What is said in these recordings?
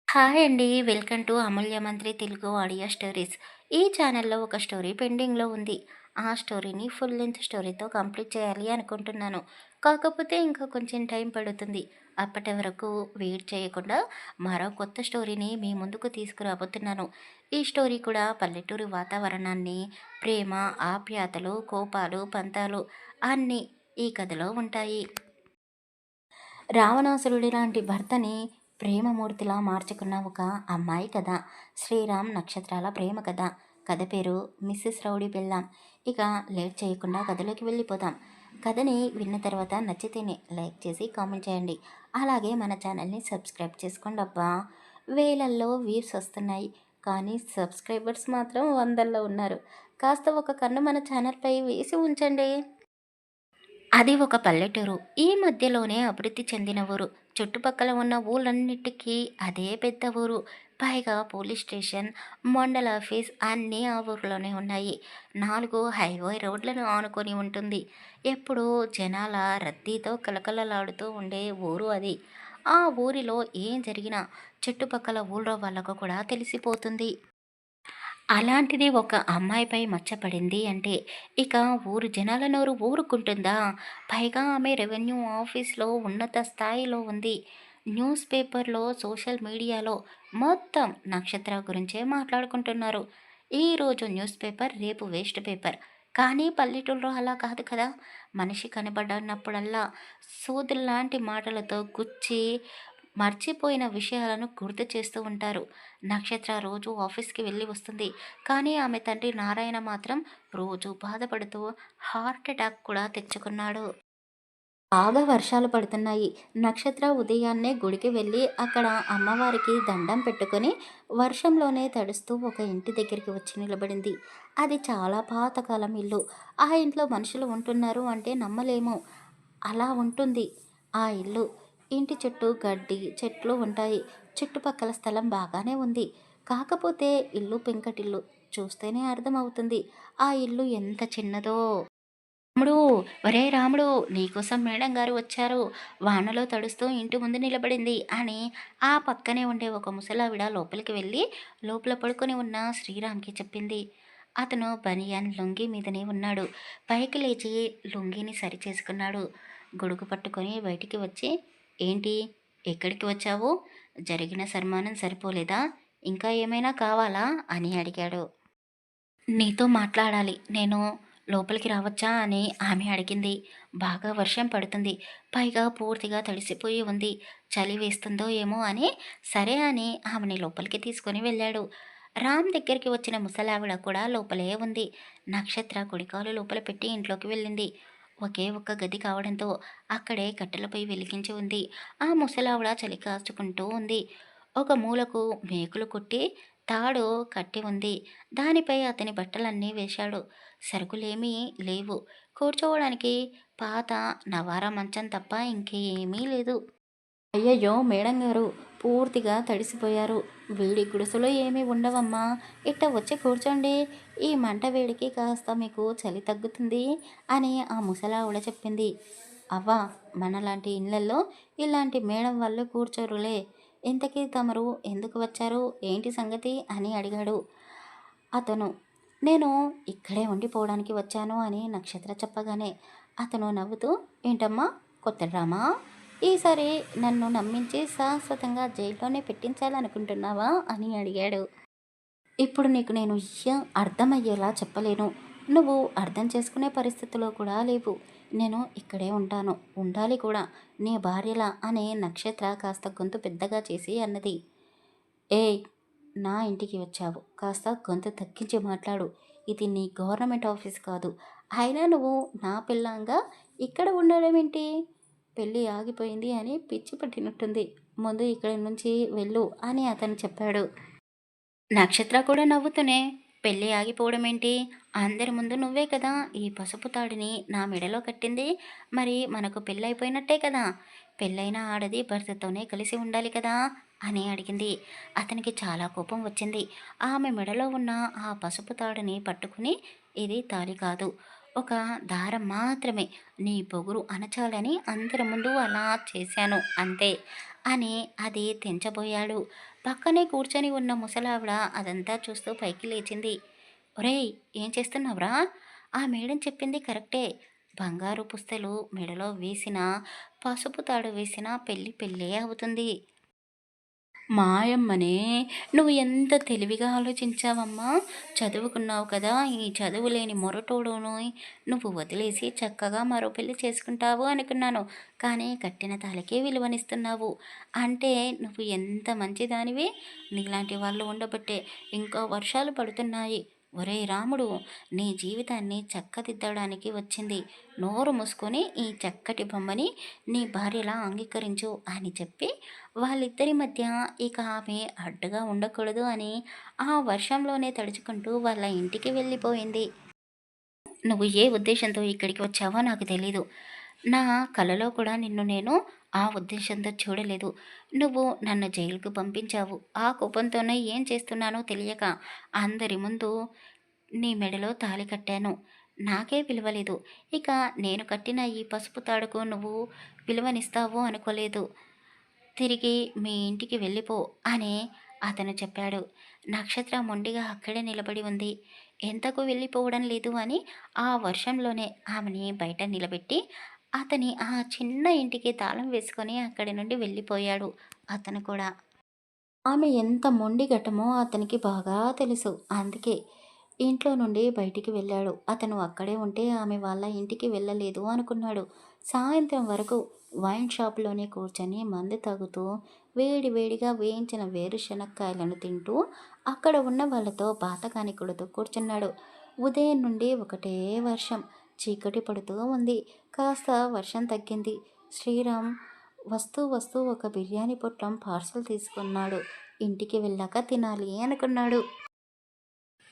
Hi అండి. Welcome to అమూల్య మంత్రి Telugu audio stories. ఈ ఛానల్‌లో ఒక స్టోరీ పెండింగ్‌లో ఉంది. ఆ స్టోరీని ఫుల్ లెంత్ స్టోరీతో కంప్లీట్ చేయాలి అనుకుంటున్నాను. కాకపోతే ఇంకా కొంచెం టైం పడుతుంది. అప్పటి వరకు వెయిట్ చేయకుండా మరో కొత్త స్టోరీని మీ ముందుకు తీసుకురాబోతున్నాను. ఈ స్టోరీ కూడా పల్లెటూరి వాతావరణాన్ని, ప్రేమ, ఆప్యాయతలు, కోపాలు, పంతాలు అన్నీ ఈ కథలో ఉంటాయి. రావణాసురుడి లాంటి భర్తని ప్రేమమూర్తిలా మార్చుకున్న ఒక అమ్మాయి కథ. శ్రీరామ్ నక్షత్రాల ప్రేమ కథ. కథ పేరు మిస్సెస్ రౌడీ పెళ్ళాం. ఇక లేట్ చేయకుండా కథలోకి వెళ్ళిపోదాం. కథని విన్న తర్వాత నచ్చితేనే లైక్ చేసి కామెంట్ చేయండి. అలాగే మన ఛానల్ని సబ్స్క్రైబ్ చేసుకోండి అబ్బా. వేలల్లో వ్యూస్ వస్తున్నాయి, కానీ సబ్స్క్రైబర్స్ మాత్రం వందల్లో ఉన్నారు. కాస్త ఒక కన్ను మన ఛానల్పై వేసి ఉంచండి. అది ఒక పల్లెటూరు. ఈ మధ్యలోనే అభివృద్ధి చెందిన ఊరు. చుట్టుపక్కల ఉన్న ఊళ్ళన్నిటికీ అదే పెద్ద ఊరు. పైగా పోలీస్ స్టేషన్, మండల ఆఫీస్ అన్నీ ఆ ఊరిలోనే ఉన్నాయి. 4 హైవే రోడ్లను ఆనుకొని ఉంటుంది. ఎప్పుడూ జనాల రద్దీతో కలకలలాడుతూ ఉండే ఊరు అది. ఆ ఊరిలో ఏం జరిగినా చుట్టుపక్కల ఊళ్ళో వాళ్ళకు కూడా తెలిసిపోతుంది. అలాంటిది ఒక అమ్మాయిపై మచ్చపడింది అంటే ఇక ఊరు జనాల నోరు ఊరుకుంటుందా? పైగా ఆమె రెవెన్యూ ఆఫీస్‌లో ఉన్నత స్థాయిలో ఉంది. న్యూస్ పేపర్‌లో, సోషల్ మీడియాలో మొత్తం నక్షత్ర గురించే మాట్లాడుకుంటున్నారు. ఈరోజు న్యూస్ పేపర్, రేపు వేస్ట్ పేపర్. కానీ పల్లెటూరులో అలా కాదు కదా! మనిషి కనబడనప్పుడల్లా సూదుల్లాంటి మాటలతో గుచ్చి మర్చిపోయిన విషయాలను గుర్తు చేస్తూ ఉంటారు. నక్షత్ర రోజు ఆఫీస్‌కి వెళ్ళి వస్తుంది. కానీ ఆమె తండ్రి నారాయణ మాత్రం రోజు బాధపడుతూ హార్ట్ అటాక్ కూడా తెచ్చుకున్నాడు. బాగా వర్షాలు పడుతున్నాయి. నక్షత్ర ఉదయాన్నే గుడికి వెళ్ళి అక్కడ అమ్మవారికి దండం పెట్టుకొని వర్షంలోనే తడుస్తూ ఒక ఇంటి దగ్గరికి వచ్చి నిలబడింది. అది చాలా పాతకాలం ఇల్లు. ఆ ఇంట్లో మనుషులు ఉంటున్నారు అంటే నమ్మలేము. అలా ఉంటుంది ఆ ఇల్లు. ఇంటి చుట్టూ గడ్డి, చెట్లు ఉంటాయి. చుట్టుపక్కల స్థలం బాగానే ఉంది. కాకపోతే ఇల్లు పెంకటిల్లు. చూస్తేనే అర్థమవుతుంది ఆ ఇల్లు ఎంత చిన్నదో. రాముడు, ఒరే రాముడు, నీకోసం మేడం గారు వచ్చారు. వానలో తడుస్తూ ఇంటి ముందు నిలబడింది అని ఆ పక్కనే ఉండే ఒక ముసలావిడ లోపలికి వెళ్ళి లోపల పడుకొని ఉన్న శ్రీరామ్కి చెప్పింది. అతను బనియన్ లుంగీ మీదనే ఉన్నాడు. పైకి లేచి లుంగీని సరిచేసుకున్నాడు. గొడుగు పట్టుకొని బయటికి వచ్చి, ఏంటి, ఎక్కడికి వచ్చావు? జరిగిన సన్మానం సరిపోలేదా? ఇంకా ఏమైనా కావాలా అని అడిగాడు. నీతో మాట్లాడాలి. నేను లోపలికి రావచ్చా అని ఆమె అడిగింది. బాగా వర్షం పడుతుంది. పైగా పూర్తిగా తడిసిపోయి ఉంది. చలి వేస్తుందో ఏమో అని సరే అని ఆమెని లోపలికి తీసుకొని వెళ్ళాడు. రామ్ దగ్గరికి వచ్చిన ముసలావిడ కూడా లోపలే ఉంది. నక్షత్ర కుడికాలు లోపల పెట్టి ఇంట్లోకి వెళ్ళింది. ఒకే ఒక్క గది కావడంతో అక్కడే కట్టెలపై వెలిగించి ఉంది. ఆ ముసలావిడ చలి కాచుకుంటూ ఉంది. ఒక మూలకు మేకులు కొట్టి తాడు కట్టి ఉంది. దానిపై అతని బట్టలన్నీ వేశాడు. సరుకులేమీ లేవు. కూర్చోవడానికి పాత నవారా మంచం తప్ప ఇంకేమీ లేదు. అయ్యయ్యో! మేడం గారు పూర్తిగా తడిసిపోయారు. వేడి గుడిసెలో ఏమీ ఉండవమ్మా. ఇట్ట వచ్చి కూర్చోండి. ఈ మంట వేడికి కాస్త మీకు చలి తగ్గుతుంది అని ఆ ముసలావిడ చెప్పింది. అవ్వ, మనలాంటి ఇళ్ళల్లో ఇలాంటి మేడం వాళ్ళు కూర్చోరులే. ఇంతకీ తమరు ఎందుకు వచ్చారు? ఏంటి సంగతి అని అడిగాడు అతను. నేను ఇక్కడే ఉండిపోవడానికి వచ్చాను అని నక్షత్ర చెప్పగానే అతను నవ్వుతూ, ఏంటమ్మా, కొత్త డ్రామా? ఈసారి నన్ను నమ్మించి శాశ్వతంగా జైల్లోనే పెట్టించాలనుకుంటున్నావా అని అడిగాడు. ఇప్పుడు నీకు నేను అర్థమయ్యేలా చెప్పలేను. నువ్వు అర్థం చేసుకునే పరిస్థితిలో కూడా లేవు. నేను ఇక్కడే ఉంటాను, ఉండాలి కూడా, నీ భార్యలా అనే నక్షత్ర కాస్త గొంతు పెద్దగా చేసి అన్నది. ఏయ్, నా ఇంటికి వచ్చావు, కాస్త గొంతు తగ్గించి మాట్లాడు. ఇది నీ గవర్నమెంట్ ఆఫీస్ కాదు. అయినా నువ్వు నా పిల్లంగా ఇక్కడ ఉండడం ఏంటి? పెళ్ళి ఆగిపోయింది అని పిచ్చి పట్టినట్టుంది. ముందు ఇక్కడి నుంచి వెళ్ళు అని అతను చెప్పాడు. నక్షత్ర కూడా నవ్వుతూనే, పెళ్ళి ఆగిపోవడమేంటి? అందరి ముందు నువ్వే కదా ఈ పసుపు తాడిని నా మెడలో కట్టింది. మరి మనకు పెళ్ళైపోయినట్టే కదా! పెళ్ళైన ఆడది భర్తతోనే కలిసి ఉండాలి కదా అని అడిగింది. అతనికి చాలా కోపం వచ్చింది. ఆమె మెడలో ఉన్న ఆ పసుపు తాడుని పట్టుకుని, ఇది తాళి కాదు, ఒక దారం మాత్రమే. నీ పొగురు అణచాలని అందరి ముందు అలా చేశాను అంతే అని అది తెంచబోయాడు. పక్కనే కూర్చొని ఉన్న ముసలావిడ అదంతా చూస్తూ పైకి లేచింది. ఒరేయ్! ఏం చేస్తున్నావురా? ఆ మేడం చెప్పింది కరెక్టే. బంగారు పుస్తెలు మెడలో వేసినా, పసుపు తాడు వేసినా పెళ్లి పెళ్ళే అవుతుంది. మాయమ్మనే నువ్వు ఎంత తెలివిగా ఆలోచించావమ్మా. చదువుకున్నావు కదా, ఈ చదువు లేని మొరటోడును నువ్వు వదిలేసి చక్కగా మరో పెళ్లి చేసుకుంటావు అనుకున్నాను. కానీ కట్టిన తాళికే విలువనిస్తున్నావు. అంటే నువ్వు ఎంత మంచిదానివి. నీలాంటి వాళ్ళు ఉండబట్టే ఇంకా వర్షాలు పడుతున్నాయి. ఒరేయ్ రాముడు, నీ జీవితాన్ని చక్కదిద్దడానికి వచ్చింది. నోరు మూసుకొని ఈ చక్కటి బొమ్మని నీ భార్యలా అంగీకరించు అని చెప్పి వాళ్ళిద్దరి మధ్య ఇక ఆమె అడ్డుగా ఉండకూడదు అని ఆ వర్షంలోనే తడుచుకుంటూ వాళ్ళ ఇంటికి వెళ్ళిపోయింది. నువ్వు ఏ ఉద్దేశంతో ఇక్కడికి వచ్చావో నాకు తెలీదు. నా కలలో కూడా నిన్ను నేను ఆ ఉద్దేశంతో చూడలేదు. నువ్వు నన్ను జైలుకు పంపించావు. ఆ కోపంతోనే ఏం చేస్తున్నానో తెలియక అందరి ముందు నీ మెడలో తాళి కట్టాను. నాకే విలువలేదు. ఇక నేను కట్టిన ఈ పసుపు తాడుకు నువ్వు విలువనిస్తావు అనుకోలేదు. తిరిగి మీ ఇంటికి వెళ్ళిపో అని అతను చెప్పాడు. నక్షత్ర మొండిగా అక్కడే నిలబడి ఉంది. ఎంతకు వెళ్ళిపోవడం లేదు అని ఆ వర్షంలోనే ఆమెని బయట నిలబెట్టి అతని ఆ చిన్న ఇంటికి తాళం వేసుకొని అక్కడి నుండి వెళ్ళిపోయాడు అతను కూడా. ఆమె ఎంత మొండిఘటమో అతనికి బాగా తెలుసు. అందుకే ఇంట్లో నుండి బయటికి వెళ్ళాడు. అతను అక్కడే ఉంటే ఆమె వాళ్ళ ఇంటికి వెళ్ళలేదు అనుకున్నాడు. సాయంత్రం వరకు వైన్ షాప్‌లోనే కూర్చొని మందు తాగుతూ, వేడి వేడిగా వేయించిన వేరుశనక్కాయలను తింటూ, అక్కడ ఉన్న వాళ్ళతో బాతకాని కొడుతూ కూర్చున్నాడు. ఉదయం నుండి ఒకటే వర్షం. చీకటి పడుతూ ఉంది. కాస్త వర్షం తగ్గింది. శ్రీరామ్ వస్తూ వస్తూ ఒక బిర్యానీ పొట్లం పార్సెల్ తీసుకున్నాడు. ఇంటికి వెళ్ళాక తినాలి అనుకున్నాడు.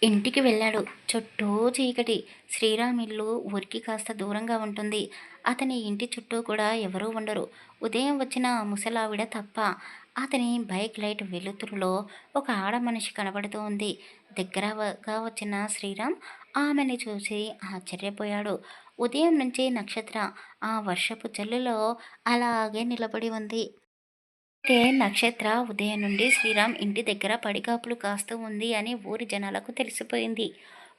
ఇంటికి వెళ్ళాడు. చుట్టూ చీకటి. శ్రీరామ్ ఇల్లు ఊరికి కాస్త దూరంగా ఉంటుంది. అతని ఇంటి చుట్టూ కూడా ఎవరూ ఉండరు. ఉదయం వచ్చిన ఆ ముసలావిడ తప్ప. అతని బైక్ లైట్ వెలుతురులో ఒక ఆడ మనిషి కనబడుతూ ఉంది. దగ్గరగా వచ్చిన శ్రీరామ్ ఆమెని చూసి ఆశ్చర్యపోయాడు. ఉదయం నుంచి నక్షత్ర ఆ వర్షపు జల్లులో అలాగే నిలబడి ఉంది. అయితే నక్షత్ర ఉదయం నుండి శ్రీరామ్ ఇంటి దగ్గర పడిగాపులు కాస్తూ ఉంది అని ఊరి జనాలకు తెలిసిపోయింది.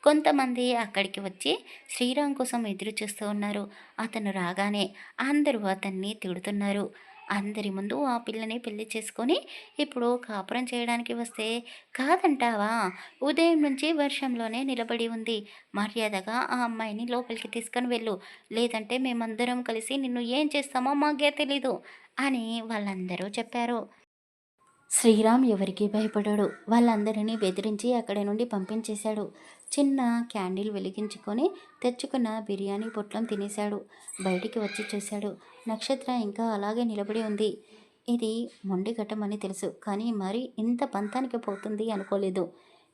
కొంతమంది అక్కడికి వచ్చి శ్రీరామ్ కోసం ఎదురు చూస్తూ ఉన్నారు. అతను రాగానే అందరూ అతన్ని తిడుతున్నారు. అందరి ముందు ఆ పిల్లని పెళ్లి చేసుకొని ఇప్పుడు కాపురం చేయడానికి వస్తే కాదంటావా? ఉదయం నుంచి వర్షంలోనే నిలబడి ఉంది. మర్యాదగా ఆ అమ్మాయిని లోపలికి తీసుకొని వెళ్ళు. లేదంటే మేమందరం కలిసి నిన్ను ఏం చేస్తామో మాకే తెలీదు అని వాళ్ళందరూ చెప్పారు. శ్రీరామ్ ఎవరికీ భయపడాడు. వాళ్ళందరినీ బెదిరించి అక్కడి నుండి పంపించేశాడు. చిన్న క్యాండిల్ వెలిగించుకొని తెచ్చుకున్న బిర్యానీ పొట్లం తినేశాడు. బయటికి వచ్చి చూశాడు. నక్షత్ర ఇంకా అలాగే నిలబడి ఉంది. ఇది మొండిఘటమని తెలుసు. కానీ మరి ఇంత పంతానికి పోతుంది అనుకోలేదు.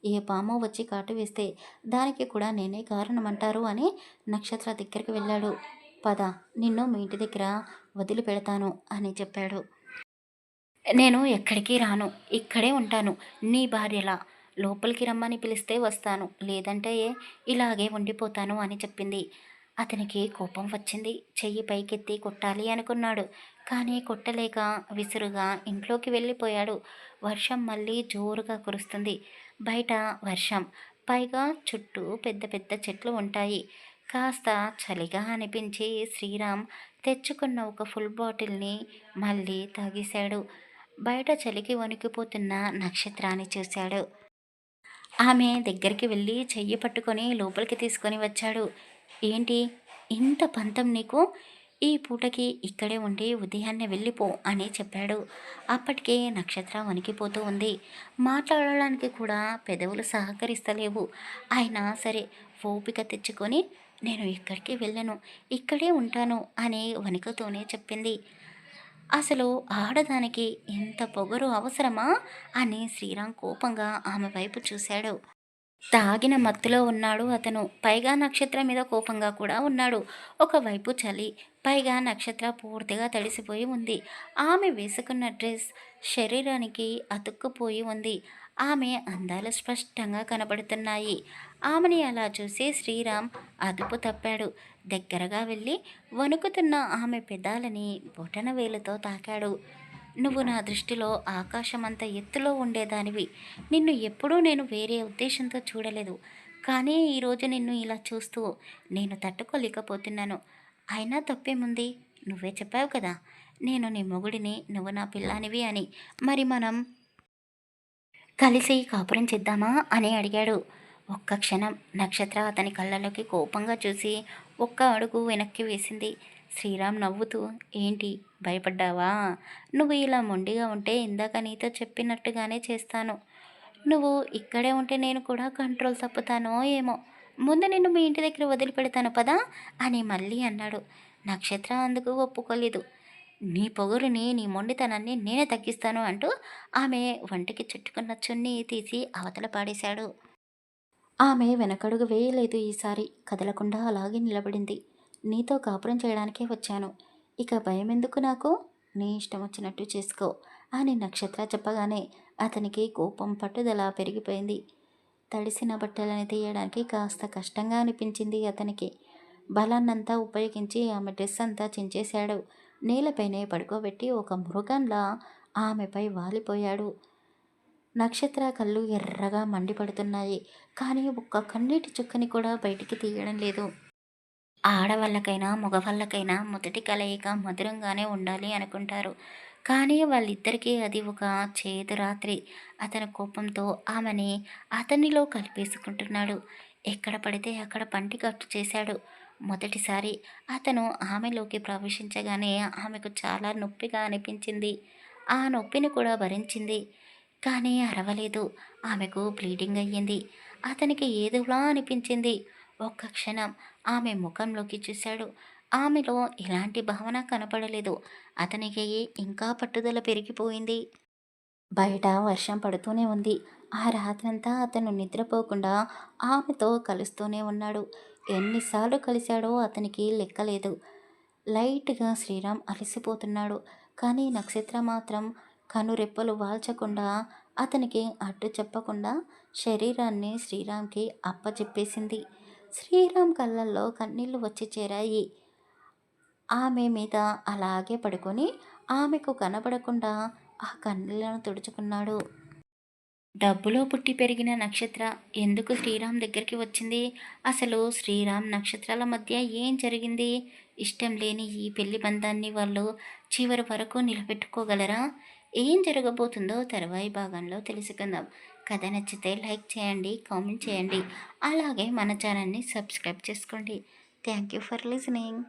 ఏ పామో వచ్చి కాటు వేస్తే దానికి కూడా నేనే కారణమంటారు అని నక్షత్ర దగ్గరికి వెళ్ళాడు. పద, నిన్ను మీ ఇంటి దగ్గర వదిలిపెడతాను అని చెప్పాడు. నేను ఎక్కడికి రాను. ఇక్కడే ఉంటాను. నీ భార్యలా. లోపలికి రమ్మని పిలిస్తే వస్తాను. లేదంటే ఇలాగే ఉండిపోతాను అని చెప్పింది. అతనికి కోపం వచ్చింది. చెయ్యి పైకెత్తి కొట్టాలి అనుకున్నాడు. కానీ కొట్టలేక విసురుగా ఇంట్లోకి వెళ్ళిపోయాడు. వర్షం మళ్ళీ జోరుగా కురుస్తుంది. బయట వర్షం. పైగా చుట్టూ పెద్ద పెద్ద చెట్లు ఉంటాయి. కాస్త చలిగా అనిపించి శ్రీరామ్ తెచ్చుకున్న ఒక ఫుల్ బాటిల్ని మళ్ళీ తాగేశాడు. బయట చలికి వణికిపోతున్న నక్షత్రాన్ని చూశాడు. ఆమె దగ్గరికి వెళ్ళి చెయ్యి పట్టుకొని లోపలికి తీసుకొని వచ్చాడు. ఏంటి ఇంత పంతం నీకు? ఈ పూటకి ఇక్కడే ఉండి ఉదయాన్నే వెళ్ళిపో అని చెప్పాడు. అప్పటికే నక్షత్ర వణికిపోతూ ఉంది. మాట్లాడడానికి కూడా పెదవులు సహకరిస్తలేవు. అయినా సరే ఓపిక తెచ్చుకొని నేను ఎక్కడికి వెళ్ళను, ఇక్కడే ఉంటాను అని వణుకుతూనే చెప్పింది. అసలు ఆడదానికి ఇంత పొగరు అవసరమా అని శ్రీరామ్ కోపంగా ఆమె వైపు చూశాడు. తాగిన మత్తులో ఉన్నాడు అతను. పైగా నక్షత్రం మీద కోపంగా కూడా ఉన్నాడు. ఒకవైపు చలి, పైగా నక్షత్ర పూర్తిగా తడిసిపోయి ఉంది. ఆమె వేసుకున్న డ్రెస్ శరీరానికి అతుక్కుపోయి ఉంది. ఆమె అందాలు స్పష్టంగా కనబడుతున్నాయి. ఆమెని అలా చూసి శ్రీరామ్ అదుపు తప్పాడు. దగ్గరగా వెళ్ళి వణుకుతున్న ఆమె పెదాలని బొటన వేలుతో తాకాడు. నువ్వు నా దృష్టిలో ఆకాశమంత ఎత్తులో ఉండేదానివి. నిన్ను ఎప్పుడూ నేను వేరే ఉద్దేశంతో చూడలేదు. కానీ ఈరోజు నిన్ను ఇలా చూస్తూ నేను తట్టుకోలేకపోతున్నాను. అయినా తప్పేముంది? నువ్వే చెప్పావు కదా! నేను నీ మొగుడిని, నువ్వు నా పిల్లానివి అని. మరి మనం కలిసి కాపురం చేద్దామా అని అడిగాడు. ఒక్క క్షణం నక్షత్ర అతని కళ్ళలోకి కోపంగా చూసి ఒక్క అడుగు వెనక్కి వేసింది. శ్రీరామ్ నవ్వుతూ, ఏంటి భయపడ్డావా? నువ్వు ఇలా మొండిగా ఉంటే ఇందాక నీతో చెప్పినట్టుగానే చేస్తాను. నువ్వు ఇక్కడే ఉంటే నేను కూడా కంట్రోల్ తప్పుతానో ఏమో. ముందు నిన్ను మీ ఇంటి దగ్గర వదిలిపెడతాను పదా అని మళ్ళీ అన్నాడు. నక్షత్ర అందుకు ఒప్పుకోలేదు. నీ పొగరుని, నీ మొండితనాన్ని నేనే తగ్గిస్తాను అంటూ ఆమె వంటికి చుట్టుకున్న చున్నీ తీసి అవతల పాడేశాడు. ఆమె వెనకడుగు వేయలేదు ఈసారి. కదలకుండా అలాగే నిలబడింది. నీతో కాపురం చేయడానికే వచ్చాను. ఇక భయమెందుకు నాకు? నీ ఇష్టం వచ్చినట్టు చేసుకో అని నక్షత్ర చెప్పగానే అతనికి కోపం పట్టుదల పెరిగిపోయింది. తడిసిన బట్టలని తీయడానికి కాస్త కష్టంగా అనిపించింది అతనికి. బలాన్నంతా ఉపయోగించి ఆమె డ్రెస్ అంతా చించేశాడు. నేలపైనే పడుకోబెట్టి ఒక మృగంలా ఆమెపై వాలిపోయాడు. నక్షత్ర కళ్ళు ఎర్రగా మండిపడుతున్నాయి. కానీ ఒక్క కన్నీటి చుక్కని కూడా బయటికి తీయడం లేదు. ఆడవాళ్ళకైనా మగవాళ్ళకైనా మొదటి కలయిక మధురంగానే ఉండాలి అనుకుంటారు. కానీ వాళ్ళిద్దరికీ అది ఒక చేదు రాత్రి. అతని కోపంతో ఆమెని అతనిలో కలిపేసుకుంటున్నాడు. ఎక్కడ పడితే అక్కడ పంటి కట్టు చేశాడు. మొదటిసారి అతను ఆమెలోకి ప్రవేశించగానే ఆమెకు చాలా నొప్పిగా అనిపించింది. ఆ నొప్పిని కూడా భరించింది. కానీ అరవలేదు. ఆమెకు బ్లీడింగ్ అయ్యింది. అతనికి ఏదోలా అనిపించింది. ఒక్క క్షణం ఆమె ముఖంలోకి చూశాడు. ఆమెలో ఎలాంటి భావన కనపడలేదు. అతనికి ఇంకా పట్టుదల పెరిగిపోయింది. బయట వర్షం పడుతూనే ఉంది. ఆ రాత్రంతా అతను నిద్రపోకుండా ఆమెతో కలుస్తూనే ఉన్నాడు. ఎన్నిసార్లు కలిశాడో అతనికి లెక్కలేదు. లైట్‌గా శ్రీరామ్ అలసిపోతున్నాడు. కానీ నక్షత్ర మాత్రం కనురెప్పలు వాల్చకుండా, అతనికి అడ్డు చెప్పకుండా శరీరాన్ని శ్రీరామ్‌కి అప్పచెప్పేసింది. శ్రీరామ్ కళ్ళల్లో కన్నీళ్లు వచ్చి చేరాయి. ఆమె మీద అలాగే పడుకొని, ఆమెకు కనబడకుండా ఆ కన్నీళ్లను తుడుచుకున్నాడు. డబ్బులో పుట్టి పెరిగిన నక్షత్ర ఎందుకు శ్రీరామ్ దగ్గరికి వచ్చింది? అసలు శ్రీరామ్ నక్షత్రాల మధ్య ఏం జరిగింది? ఇష్టం లేని ఈ పెళ్లి బంధాన్ని వాళ్ళు చివరి వరకు నిలబెట్టుకోగలరా? ఏం జరగబోతుందో తర్వాయి భాగంలో తెలుసుకుందాం. కథ నచ్చితే లైక్ చేయండి, కామెంట్ చేయండి. అలాగే మన ఛానల్ని సబ్స్క్రైబ్ చేసుకోండి. Thank you for listening.